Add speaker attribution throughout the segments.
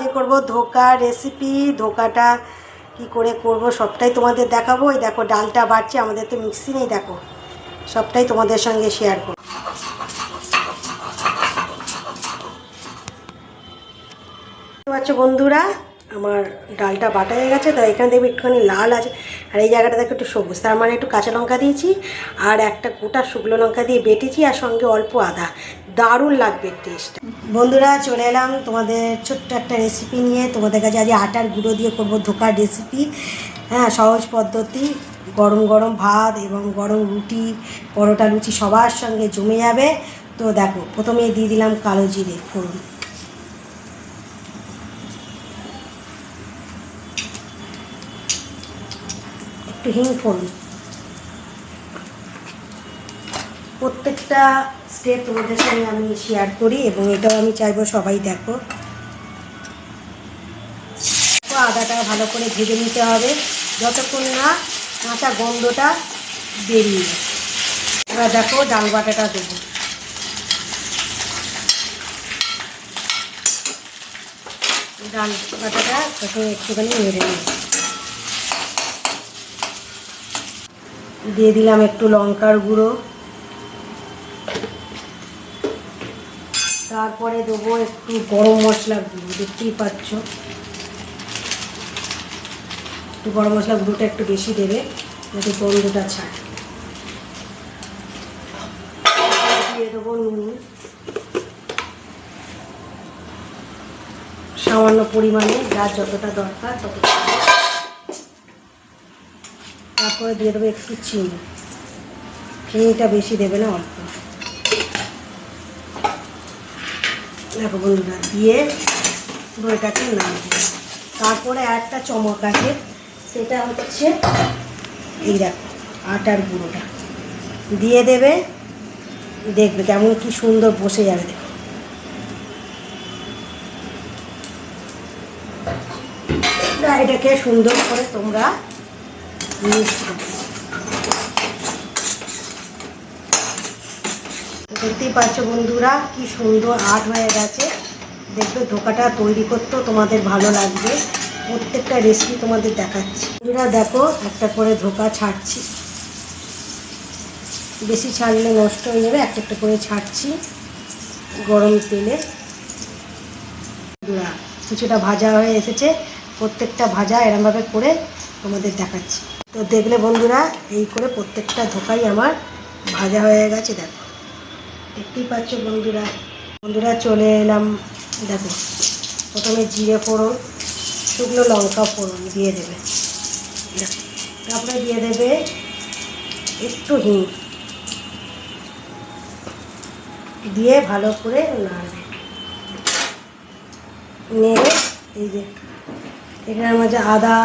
Speaker 1: যে করব ধোকা রেসিপি। ধোকাটা কি করে করব সবটাই তোমাদের দেখাবো। এই দেখো ডালটা বাড়ছে, আমাদের তো মিক্সি নেই, দেখো সবটাই তোমাদের সঙ্গে শেয়ার করব। দেখতে পাচ্ছ বন্ধুরা, আমার ডালটা বাটা হয়ে গেছে। তো এখানে দেখবে একটুখানি লাল আছে, আর এই জায়গাটা দেখো একটু সবুজ, তার মানে একটু কাঁচা লঙ্কা দিয়েছি আর একটা গোটা শুকনো লঙ্কা দিয়ে বেটেছি, আর সঙ্গে অল্প আদা। দারুণ লাগবে টেস্ট। বন্ধুরা চলে এলাম তোমাদের ছোট্ট একটা রেসিপি নিয়ে। তোমাদের কাছে আজ আটার গুঁড়ো দিয়ে করবো ধোকার রেসিপি। হ্যাঁ, সহজ পদ্ধতি। গরম গরম ভাত এবং গরম রুটি, পরোটা, লুচি সবার সঙ্গে জমে যাবে। তো দেখো প্রথমে দিয়ে দিলাম কালো জিরে ফোড়ন, একটু হিং ফোড়ন। প্রত্যেকটা স্টেপ তোমাদের সঙ্গে আমি শেয়ার করি এবং এটাও আমি চাইবো সবাই দেখো। আদাটা ভালো করে ভেজে নিতে হবে যতক্ষণ না কাঁচা গন্ধটা বেরিয়ে যায়। এবার দেখো ডাল বাটাটা দেবো। ডাল বাটাটা তখন একটুখানি নেড়ে নিই। দিয়ে দিলাম একটু লঙ্কার গুঁড়ো, তারপরে দেবো একটু গরম মশলার গুঁড়ো। দেখতেই পাচ্ছ, একটু গরম মশলা গুঁড়োটা একটু বেশি দেবে যাতে গন্ধটা ছাড়ে। দিয়ে দেবো নুন সামান্য পরিমাণে, যার যতটা দরকার ততটা। তারপরে দিয়ে দেবো একটু চিনি। চিনিটা বেশি দেবে না, অল্প। দেখো বন্ধুরা, দিয়ে দইটাকে নামিয়ে তারপরে একটা চমক আছে, সেটা হচ্ছে এই দেখো আটার গুঁড়োটা দিয়ে দেবে। দেখবে কেমন কি সুন্দর বসে যাবে। দেখো এটাকে সুন্দর করে তোমরা দেখতেই পাচ্ছ বন্ধুরা কি সুন্দর আট হয়ে গেছে। দেখবে ধোকাটা তৈরি করতেও তোমাদের ভালো লাগবে। প্রত্যেকটা রেসিপি তোমাদের দেখাচ্ছি। বন্ধুরা দেখো একটা করে ধোকা ছাড়ছি, বেশি ছাড়লে নষ্ট হয়ে যাবে। একটা একটা করে ছাড়ছি গরম তেলে। বন্ধুরা কিছুটা ভাজা হয়ে এসেছে, প্রত্যেকটা ভাজা এরমভাবে করে তোমাদের দেখাচ্ছি। তো দেখলে বন্ধুরা এই করে প্রত্যেকটা ধোকাই আমার ভাজা হয়ে গেছে। দেখো দেখতেই পাচ্ছ বন্ধুরা। বন্ধুরা চলে এলাম, দেখো প্রথমে জিরে ফোড়ন, শুকনো লঙ্কা ফোড়ন দিয়ে দেবে। তারপরে দিয়ে দেবে একটু হিং, দিয়ে ভালো করে নাড়বে। নেড়ে এই যে এখানের মাঝে আদা,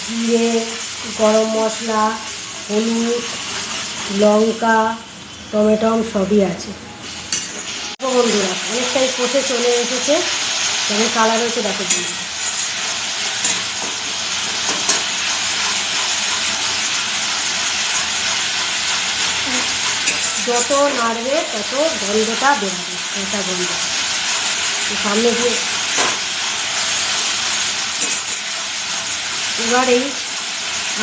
Speaker 1: জিরে, গরম মশলা, হলুদ, লঙ্কা, টমেটম সবই আছে। বন্ধুরা অনেকটাই কষে চলে এসেছে, যেমন কালার হয়েছে দেখো বন্ধুরা। যত নাড়বে তত গন্ধটা বেরোবে, কাঁচা গন্ধ। সামনে দিয়ে এবার এই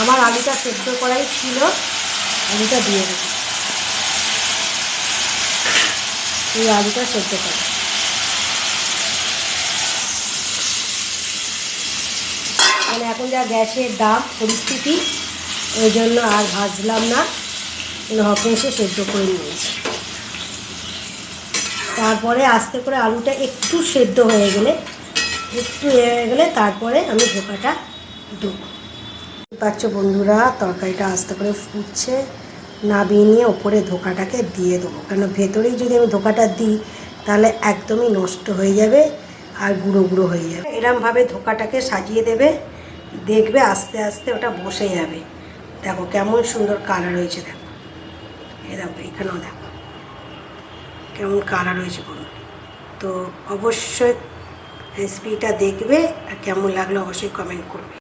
Speaker 1: আমার আলুটা সেদ্ধ করাই ছিল, আলুটা দিয়ে দেবো। এই আলুটা সেদ্ধ করা মানে এখন যা গ্যাসের দাম পরিস্থিতি, ওই জন্য আর ভাজলাম না, হকেসে সেদ্ধ করে নিয়েছি। তারপরে আস্তে করে আলুটা একটু সেদ্ধ হয়ে গেলে, তারপরে আমি ধোকাটা দেবো। পাচ্ছ বন্ধুরা তরকারিটা আস্তে করে ফুটছে, নামিয়ে নিয়ে ওপরে ধোকাটাকে দিয়ে দেবো। কেন ভেতরেই যদি আমি ধোকাটা দিই তাহলে একদমই নষ্ট হয়ে যাবে আর গুঁড়ো গুঁড়ো হয়ে যাবে। এরমভাবে ধোকাটাকে সাজিয়ে দেবে, দেখবে আস্তে আস্তে ওটা বসে যাবে। দেখো কেমন সুন্দর কালার হয়েছে। দেখো এ দেখো এখানেও দেখো কেমন কালার হয়েছে বন্ধু। তো অবশ্যই রেসিপিটা দেখবে আর কেমন লাগলো অবশ্যই কমেন্ট করবে।